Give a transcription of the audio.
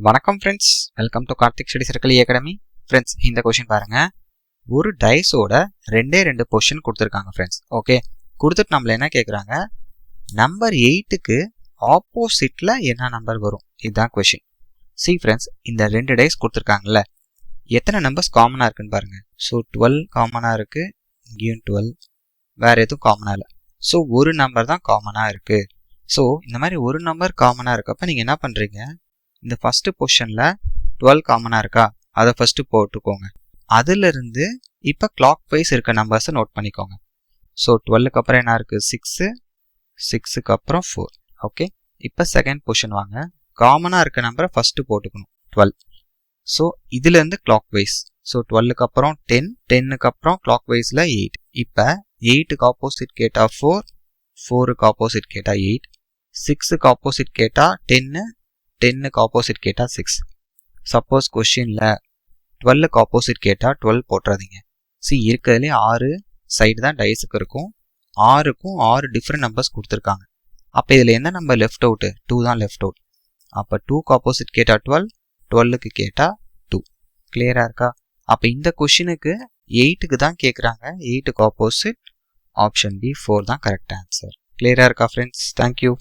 வணக்கம் friends, welcome to Karthik study circle academy. Friends, இந்த question பாருங்க. ஒரு டைஸோட ரெண்டு பொசிஷன் கொடுத்துருக்காங்க ஃப்ரெண்ட்ஸ். ஓகே, கொடுத்துட்டு நம்மள என்ன கேட்குறாங்க, நம்பர் 8க்கு ஆப்போசிட்ல என்ன நம்பர் வரும், இதுதான் கொஷின். சி ஃப்ரெண்ட்ஸ், இந்த ரெண்டு டைஸ் கொடுத்துருக்காங்கல்ல, எத்தனை நம்பர்ஸ் காமனாக இருக்குன்னு பாருங்க. ஸோ 12 காமனாக இருக்கு, இங்கேயும் 12, வேற எதுவும் காமனாக இல்லை. ஸோ ஒரு நம்பர் தான் காமனாக இருக்கு. ஸோ இந்த மாதிரி ஒரு நம்பர் காமனாக இருக்கப்ப நீங்கள் என்ன பண்ணுறீங்க, இந்த ஃபர்ஸ்ட் பொசிஷன்ல 12 காமனா இருக்கா, அதை ஃபர்ஸ்ட் போட்டுக்கோங்க. அதுல இருந்து இப்ப கிளாக் வைஸ் இருக்க நம்பர்ஸை நோட் பண்ணிக்கோங்க. ஸோ 12க்கு அப்புறம் என்ன இருக்கு, 6, 6க்கு அப்புறம் 4. ஓகே, இப்ப செகண்ட் பொசிஷன் வாங்க. காமனா இருக்க நம்பரை ஃபர்ஸ்ட் போட்டுக்கணும் 12. ஸோ இதுல இருந்து கிளாக் வைஸ். ஸோ 12க்கு அப்புறம் 10, 10க்கு அப்புறம் கிளாக் வைஸ்ல 8. இப்ப 8க்கு ஆப்போசிட் கேட்டா 4, 4க்கு ஆப்போசிட் கேட்டா 8, 6க்கு ஆப்போசிட் கேட்டா 10, 10க்கு ஆப்போசிட் கேட்டா 6. சப்போஸ் கொஸ்டின்ல 12க்கு ஆப்போசிட் கேட்டா 12 போட்டுறாதீங்க. சி, இருக்கிறதுலே 6 சைடு தான் டைஸுக்கு இருக்கும். 6க்கும் 6 டிஃப்ரெண்ட் நம்பர்ஸ் கொடுத்துருக்காங்க. அப்போ இதில் என்ன நம்பர் லெஃப்ட் அவுட்டு, 2 தான் லெஃப்ட் அவுட். அப்போ 2க்கு ஆப்போசிட் கேட்டா 12, 12க்கு கேட்டா 2. கிளியரா இருக்கா? அப்போ இந்த கொஸ்டினுக்கு 8க்கு தான் கேட்குறாங்க. 8க்கு ஆப்போசிட் ஆப்ஷன் பி 4 தான் கரெக்ட் ஆன்சர். கிளியரா இருக்கா ஃப்ரெண்ட்ஸ்? தேங்க்யூ.